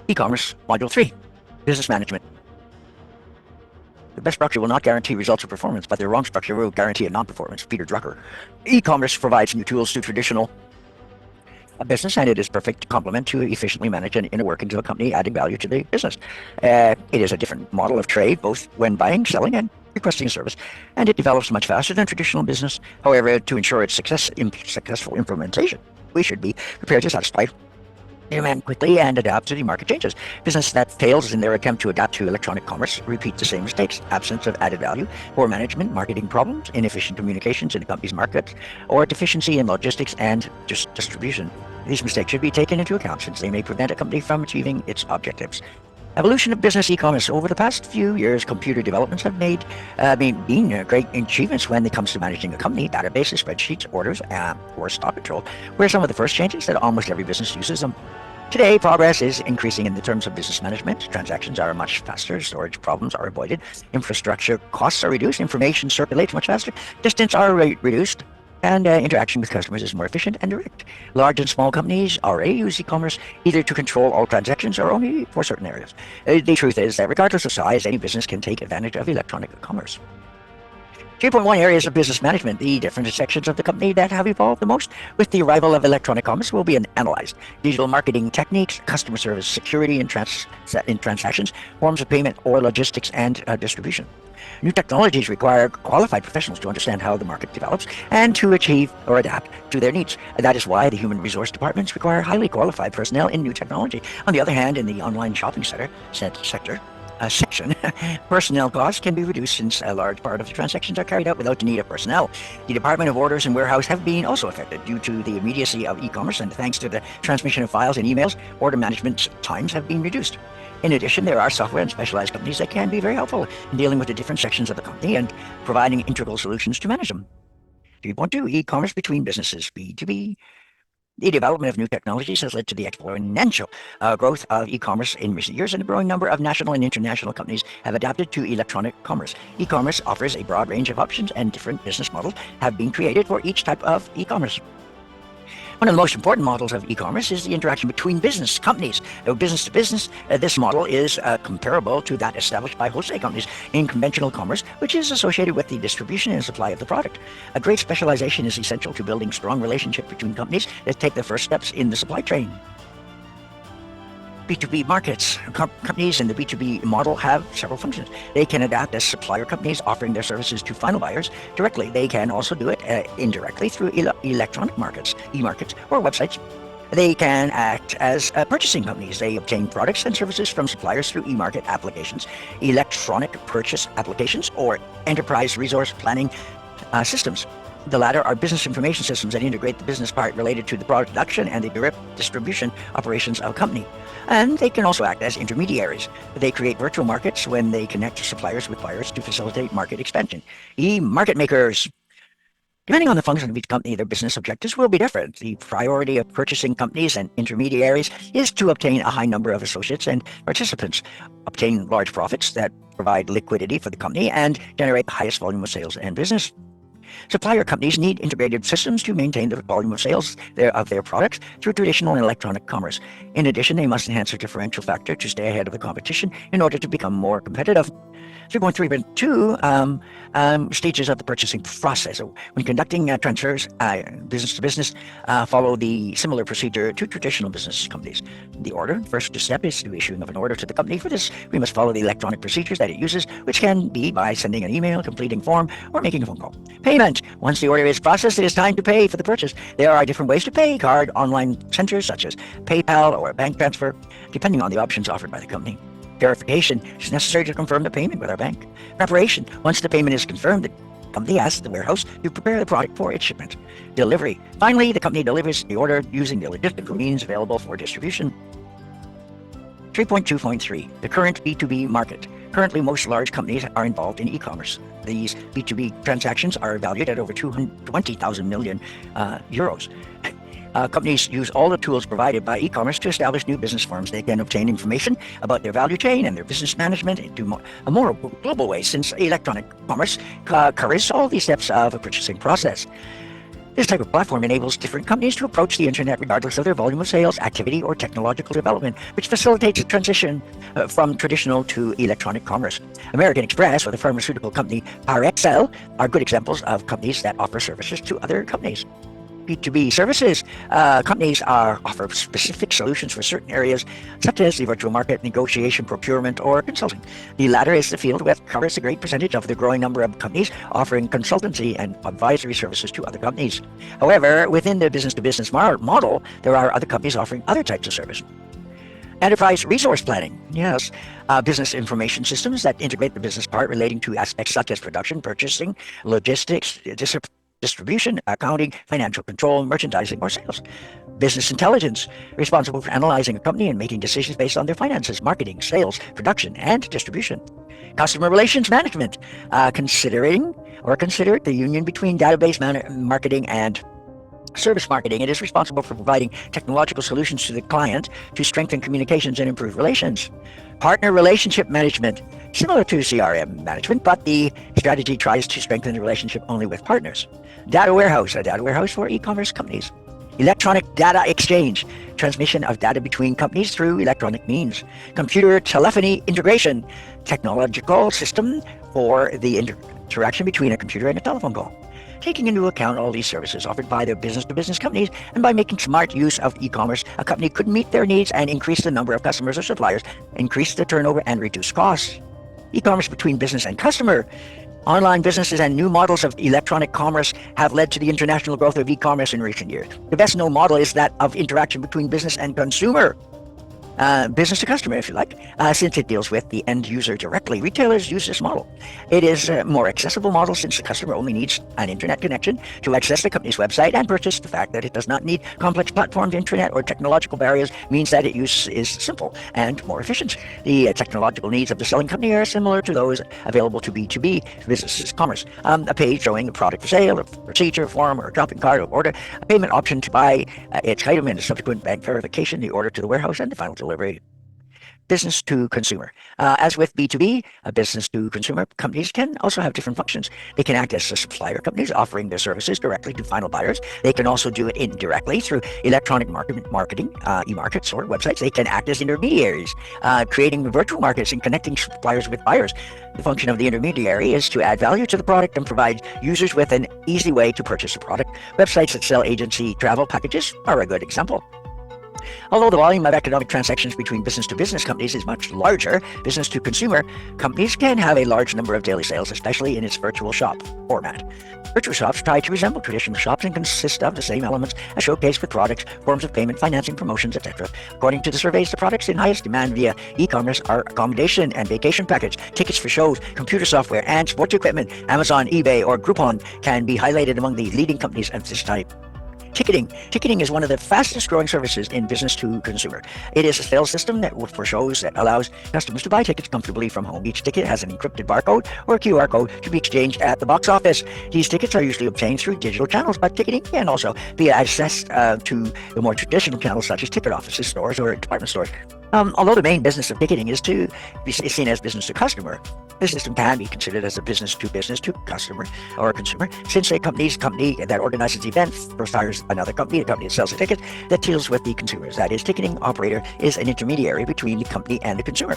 E-commerce Module 3, Business Management. The best structure will not guarantee results or performance, but the wrong structure will guarantee a non-performance. Peter Drucker. E-commerce provides new tools to traditional business, and it is perfect complement to efficiently manage and inner workings of a company, adding value to the business. It is a different model of trade, both when buying, selling, and requesting a service, and it develops much faster than traditional business. However, to ensure its successful implementation, we should be prepared to satisfy demand quickly and adapt to the market changes. Business that fails in their attempt to adapt to electronic commerce repeat the same mistakes: absence of added value, poor management, marketing problems, inefficient communications in the company's market, or deficiency in logistics and distribution. These mistakes should be taken into account since they may prevent a company from achieving its objectives. Evolution of business e-commerce. Over the past few years, computer developments have been great achievements when it comes to managing a company, databases, spreadsheets, orders, or stock control, were some of the first changes that almost every business uses them. Today, progress is increasing in the terms of business management. Transactions are much faster, storage problems are avoided, infrastructure costs are reduced, information circulates much faster, distance are reduced, and interaction with customers is more efficient and direct. Large and small companies already use e-commerce either to control all transactions or only for certain areas. The truth is that regardless of size, any business can take advantage of electronic commerce. 3.1 Areas of business management. The different sections of the company that have evolved the most with the arrival of electronic commerce will be analyzed. Digital marketing techniques, customer service, security in transactions, forms of payment, or logistics and distribution. New technologies require qualified professionals to understand how the market develops and to achieve or adapt to their needs. That is why the human resource departments require highly qualified personnel in new technology. On the other hand, in the online shopping section, personnel costs can be reduced since a large part of the transactions are carried out without the need of personnel. The Department of Orders and Warehouse have been also affected due to the immediacy of e-commerce, and thanks to the transmission of files and emails, order management times have been reduced. In addition, there are software and specialized companies that can be very helpful in dealing with the different sections of the company and providing integral solutions to manage them. 3.2 E-commerce between businesses, B2B. The development of new technologies has led to the exponential growth of e-commerce in recent years, and a growing number of national and international companies have adapted to electronic commerce. E-commerce offers a broad range of options, and different business models have been created for each type of e-commerce. One of the most important models of e-commerce is the interaction between business companies. Business to business, this model is comparable to that established by wholesale companies in conventional commerce, which is associated with the distribution and supply of the product. A great specialization is essential to building strong relationship between companies that take the first steps in the supply chain. B2B markets. Companies in the B2B model have several functions. They can adapt as supplier companies offering their services to final buyers directly. They can also do it indirectly through electronic markets, e-markets, or websites. They can act as purchasing companies. They obtain products and services from suppliers through e-market applications, electronic purchase applications, or enterprise resource planning systems. The latter are business information systems that integrate the business part related to the production and the direct distribution operations of a company. And they can also act as intermediaries. They create virtual markets when they connect suppliers with buyers to facilitate market expansion. E-market makers. Depending on the function of each company, their business objectives will be different. The priority of purchasing companies and intermediaries is to obtain a high number of associates and participants, obtain large profits that provide liquidity for the company, and generate the highest volume of sales and business. Supplier companies need integrated systems to maintain the volume of sales of their products through traditional and electronic commerce. In addition, they must enhance their differential factor to stay ahead of the competition in order to become more competitive. 3.3.2 stages of the purchasing process. So when conducting transfers, business to business, follow the similar procedure to traditional business companies. The order, first step is the issuing of an order to the company. For this, we must follow the electronic procedures that it uses, which can be by sending an email, completing form, or making a phone call. Payment. Once the order is processed, it is time to pay for the purchase. There are different ways to pay: card, online centers such as PayPal, or bank transfer, depending on the options offered by the company. Verification is necessary to confirm the payment with our bank. Preparation. Once the payment is confirmed, the company asks the warehouse to prepare the product for its shipment. Delivery. Finally, the company delivers the order using the logistical means available for distribution. 3.2.3 The current B2B market. Currently, most large companies are involved in e-commerce. These B2B transactions are valued at over 220,000 million euros. Companies use all the tools provided by e-commerce to establish new business forms. They can obtain information about their value chain and their business management into a more global way, since electronic commerce covers all the steps of a purchasing process. This type of platform enables different companies to approach the internet regardless of their volume of sales, activity, or technological development, which facilitates the transition from traditional to electronic commerce. American Express or the pharmaceutical company Parexel are good examples of companies that offer services to other companies. B2B services. Companies offer specific solutions for certain areas, such as the virtual market, negotiation, procurement, or consulting. The latter is the field which covers a great percentage of the growing number of companies offering consultancy and advisory services to other companies. However, within the business-to-business model, there are other companies offering other types of service. Enterprise resource planning. Yes. Business information systems that integrate the business part relating to aspects such as production, purchasing, logistics, distribution, accounting, financial control, merchandising, or sales. Business intelligence, responsible for analyzing a company and making decisions based on their finances, marketing, sales, production, and distribution. Customer relations management, consider the union between database marketing and service marketing. It is responsible for providing technological solutions to the client to strengthen communications and improve relations. Partner relationship management, similar to CRM management, but the strategy tries to strengthen the relationship only with partners. Data warehouse, a data warehouse for e-commerce companies. Electronic data exchange, transmission of data between companies through electronic means. Computer telephony integration, technological system for the interaction between a computer and a telephone call. Taking into account all these services offered by their business-to-business companies, and by making smart use of e-commerce, a company could meet their needs and increase the number of customers or suppliers, increase the turnover, and reduce costs. E-commerce between business and customer. Online businesses and new models of electronic commerce have led to the international growth of e-commerce in recent years. The best known model is that of interaction between business and consumer. Business to customer, if you like, since it deals with the end user directly. Retailers use this model. It is a more accessible model since the customer only needs an internet connection to access the company's website and purchase. The fact that it does not need complex platforms, internet, or technological barriers means that its use is simple and more efficient. The technological needs of the selling company are similar to those available to B2B businesses commerce. A page showing the product for sale, a procedure, form, or a shopping cart, or order, a payment option to buy its item, and a subsequent bank verification, the order to the warehouse, and the final delivery. Business to consumer. As with B2B, business to consumer companies can also have different functions. They can act as supplier companies offering their services directly to final buyers. They can also do it indirectly through electronic marketing, e-markets, or websites. They can act as intermediaries, creating virtual markets and connecting suppliers with buyers. The function of the intermediary is to add value to the product and provide users with an easy way to purchase the product. Websites that sell agency travel packages are a good example. Although the volume of economic transactions between business-to-business companies is much larger, business-to-consumer companies can have a large number of daily sales, especially in its virtual shop format. Virtual shops try to resemble traditional shops and consist of the same elements: a showcase with products, forms of payment, financing, promotions, etc. According to the surveys, the products in highest demand via e-commerce are accommodation and vacation package, tickets for shows, computer software, and sports equipment. Amazon, eBay, or Groupon can be highlighted among the leading companies of this type. Ticketing. Ticketing is one of the fastest growing services in business to consumer. It is a sales system that for shows that allows customers to buy tickets comfortably from home. Each ticket has an encrypted barcode or QR code to be exchanged at the box office. These tickets are usually obtained through digital channels, but ticketing can also be accessed to the more traditional channels such as ticket offices, stores, or department stores. Although the main business of ticketing is to be seen as business to customer, this system can be considered as a business to customer or consumer, since a company that organizes events first hires another company, a company that sells a ticket, that deals with the consumers. That is, ticketing operator is an intermediary between the company and the consumer.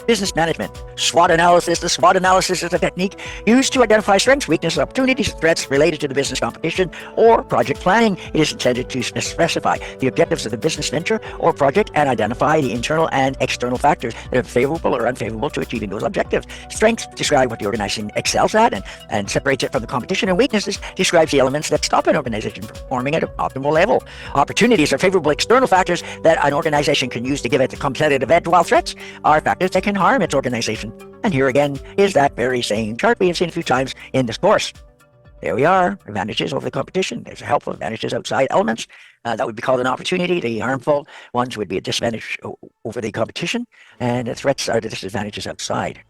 Business management. SWOT analysis. The SWOT analysis is a technique used to identify strengths, weaknesses, opportunities, and threats related to the business competition or project planning. It is intended to specify the objectives of the business venture or project and identify the internal and external factors that are favorable or unfavorable to achieving those objectives. Strengths describe what the organization excels at and separates it from the competition, and weaknesses describes the elements that stop an organization from performing at an optimal level. Opportunities are favorable external factors that an organization can use to give it a competitive edge, while threats are factors that can harm its organization. And here again is that very same chart we have seen a few times in this course. There we are. Advantages over the competition. There's helpful advantages outside elements. That would be called an opportunity. The harmful ones would be a disadvantage over the competition. And the threats are the disadvantages outside.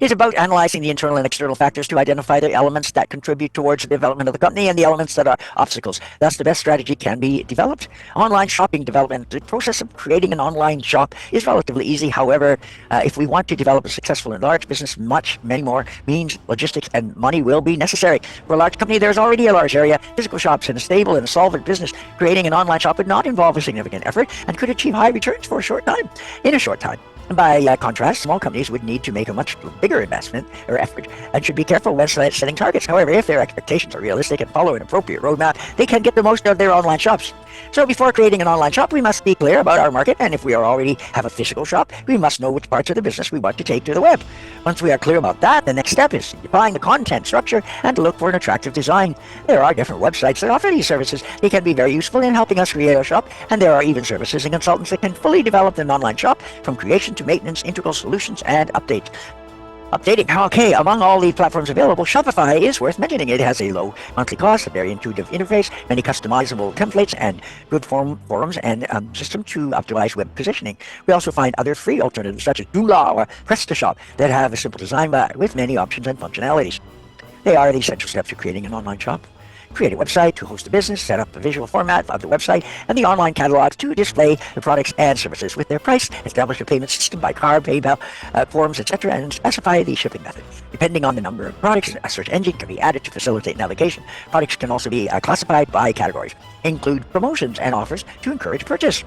It's about analyzing the internal and external factors to identify the elements that contribute towards the development of the company and the elements that are obstacles. Thus, the best strategy can be developed. Online shopping development. The process of creating an online shop is relatively easy. However, if we want to develop a successful and large business, many more means, logistics, and money will be necessary. For a large company, there is already a large area, physical shops, and a stable and a solvent business. Creating an online shop would not involve a significant effort and could achieve high returns for a short time. In a short time. By contrast, small companies would need to make a much bigger investment or effort and should be careful when setting targets. However, if their expectations are realistic and follow an appropriate roadmap, they can get the most out of their online shops. So before creating an online shop, we must be clear about our market, and if we already have a physical shop, we must know which parts of the business we want to take to the web. Once we are clear about that, the next step is to define the content structure and to look for an attractive design. There are different websites that offer these services. They can be very useful in helping us create our shop, and there are even services and consultants that can fully develop an online shop from creation to maintenance, integral solutions, and updating. Okay, among all the platforms available, Shopify is worth mentioning. It has a low monthly cost, a very intuitive interface, many customizable templates, and good forums and system to optimize web positioning. We also find other free alternatives such as Joomla or PrestaShop that have a simple design but with many options and functionalities. They are the essential steps to creating an online shop. Create a website to host a business, set up the visual format of the website, and the online catalogs to display the products and services with their price, establish a payment system by card, PayPal, forms, etc., and specify the shipping method. Depending on the number of products, a search engine can be added to facilitate navigation. Products can also be classified by categories, include promotions and offers to encourage purchase.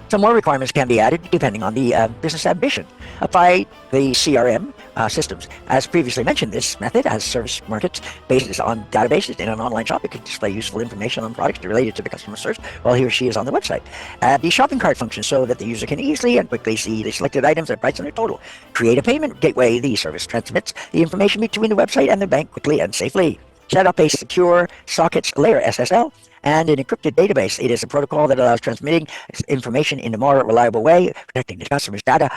Some more requirements can be added depending on the business ambition. Apply the CRM systems. As previously mentioned, this method has service markets based on databases in an online shop. It can display useful information on products related to the customer search while he or she is on the website. Add the shopping cart function so that the user can easily and quickly see the selected items, their price, and their total. Create a payment gateway. The service transmits the information between the website and the bank quickly and safely. Set up a secure sockets layer SSL and an encrypted database. It is a protocol that allows transmitting information in a more reliable way, protecting the customer's data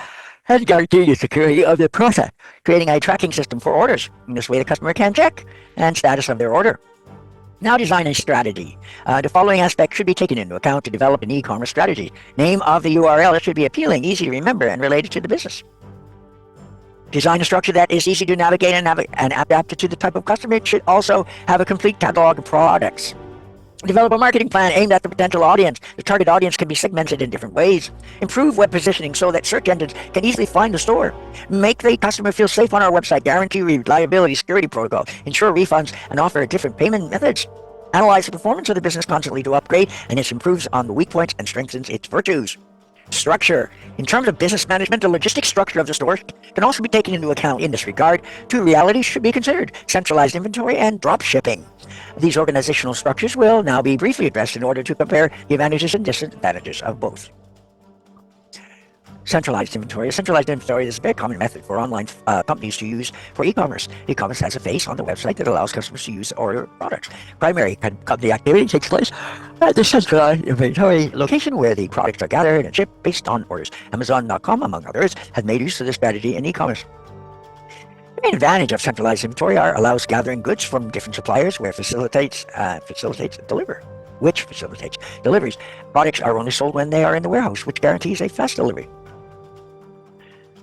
and guaranteeing the security of the process. Creating a tracking system for orders. In this way, the customer can check and status of their order. Now design a strategy. The following aspects should be taken into account to develop an e-commerce strategy. Name of the URL. It should be appealing, easy to remember, and related to the business. Design a structure that is easy to navigate and adapted to the type of customer. It should also have a complete catalog of products. Develop a marketing plan aimed at the potential audience. The target audience can be segmented in different ways. Improve web positioning so that search engines can easily find the store. Make the customer feel safe on our website. Guarantee reliability, security protocol. Ensure refunds and offer different payment methods. Analyze the performance of the business constantly to upgrade, and it improves on the weak points and strengthens its virtues. Structure. In terms of business management, the logistic structure of the store can also be taken into account. In this regard, two realities should be considered: centralized inventory and drop shipping. These organizational structures will now be briefly addressed in order to compare the advantages and disadvantages of both. Centralized inventory. Centralized inventory is a very common method for online companies to use for e-commerce. E-commerce has a face on the website that allows customers to use order products. Primary company activity takes place at the centralized inventory location where the products are gathered and shipped based on orders. Amazon.com, among others, has made use of this strategy in e-commerce. The main advantage of centralized inventory allows gathering goods from different suppliers where facilitates deliveries. Products are only sold when they are in the warehouse, which guarantees a fast delivery.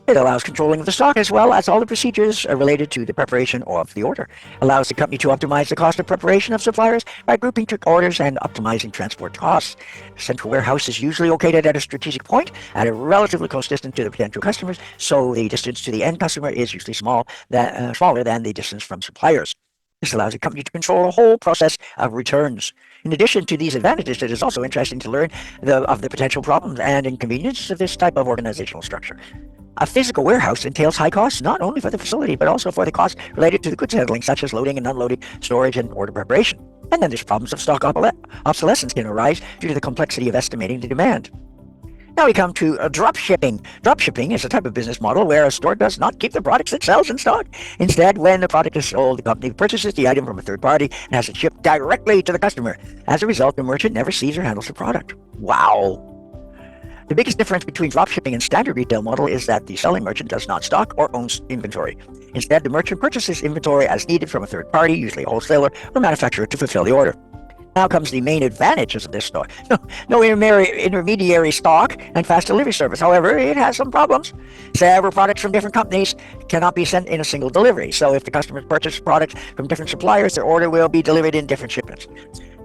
It allows controlling of the stock as well as all the procedures related to the preparation of the order. Allows the company to optimize the cost of preparation of suppliers by grouping orders and optimizing transport costs. The central warehouse is usually located at a strategic point at a relatively close distance to the potential customers, so the distance to the end customer is usually smaller than the distance from suppliers. This allows the company to control the whole process of returns. In addition to these advantages, it is also interesting to learn of the potential problems and inconveniences of this type of organizational structure. A physical warehouse entails high costs not only for the facility, but also for the costs related to the goods handling, such as loading and unloading, storage, and order preparation. And then there's problems of stock obsolescence can arise due to the complexity of estimating the demand. Now we come to drop shipping. Drop shipping is a type of business model where a store does not keep the products it sells in stock. Instead, when the product is sold, the company purchases the item from a third party and has it shipped directly to the customer. As a result, the merchant never sees or handles the product. Wow! The biggest difference between dropshipping and standard retail model is that the selling merchant does not stock or owns inventory. Instead, the merchant purchases inventory as needed from a third party, usually a wholesaler or manufacturer, to fulfill the order. Now comes the main advantages of this store. No intermediary stock and fast delivery service. However, it has some problems. Several products from different companies cannot be sent in a single delivery. So if the customers purchase products from different suppliers, their order will be delivered in different shipments.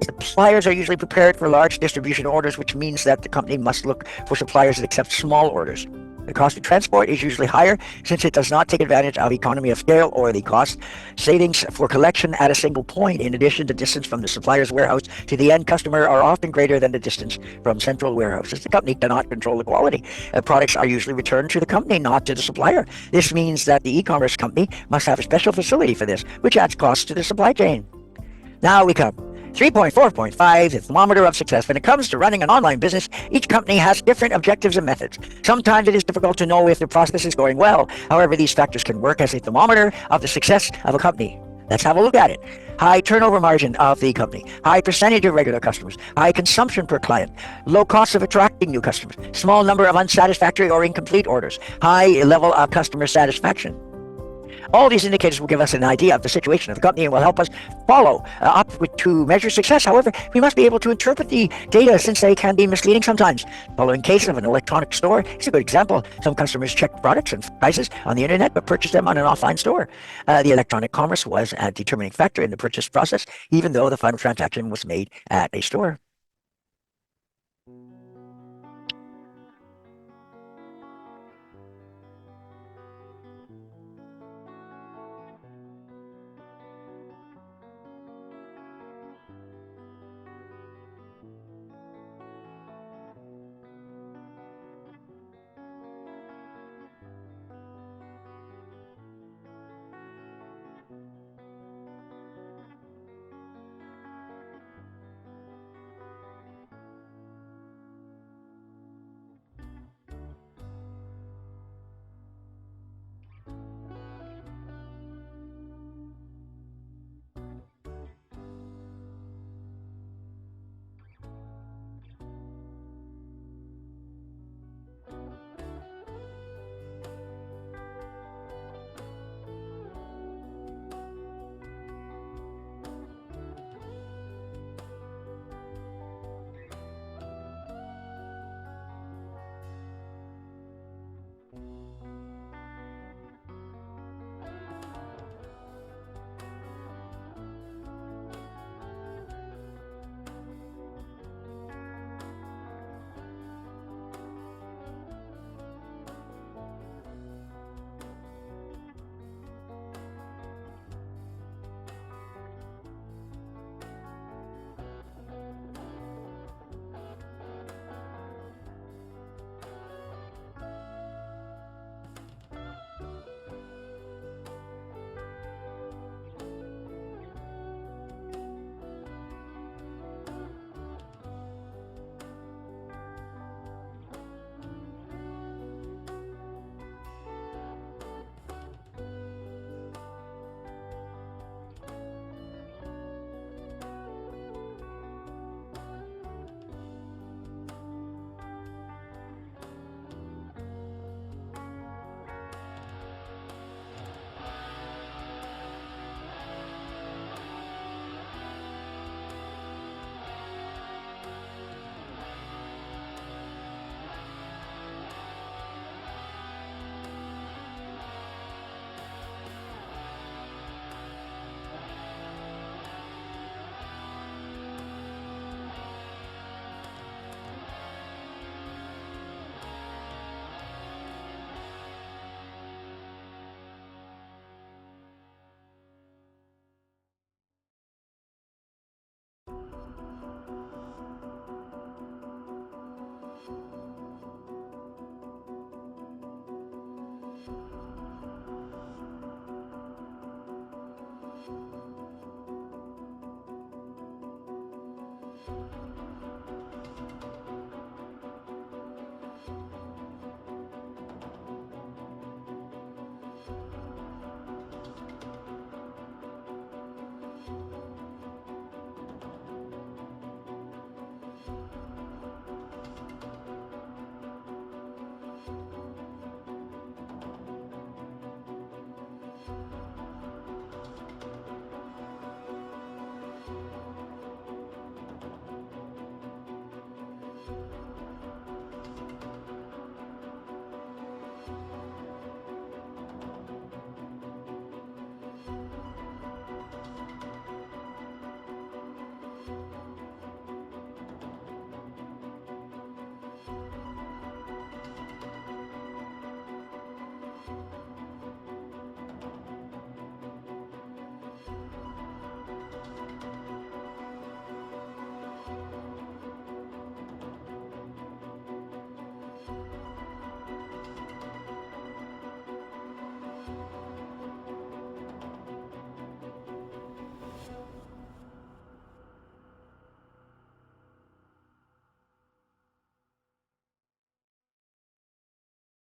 Suppliers are usually prepared for large distribution orders, which means that the company must look for suppliers that accept small orders. The cost of transport is usually higher since it does not take advantage of economy of scale or the cost savings for collection at a single point. In addition, the distance from the supplier's warehouse to the end customer are often greater than the distance from central warehouses. The company cannot control the quality. Products are usually returned to the company, not to the supplier. This means that the e-commerce company must have a special facility for this, which adds costs to the supply chain. Now we come 3.4.5, the thermometer of success. When it comes to running an online business, each company has different objectives and methods. Sometimes it is difficult to know if the process is going well. However, these factors can work as a thermometer of the success of a company. Let's have a look at it. High turnover margin of the company, high percentage of regular customers, high consumption per client, low cost of attracting new customers, small number of unsatisfactory or incomplete orders, high level of customer satisfaction. All these indicators will give us an idea of the situation of the company and will help us follow up to measure success. However, we must be able to interpret the data since they can be misleading sometimes. The following case of an electronic store is a good example. Some customers check products and prices on the internet but purchase them on an offline store. The electronic commerce was a determining factor in the purchase process, even though the final transaction was made at a store.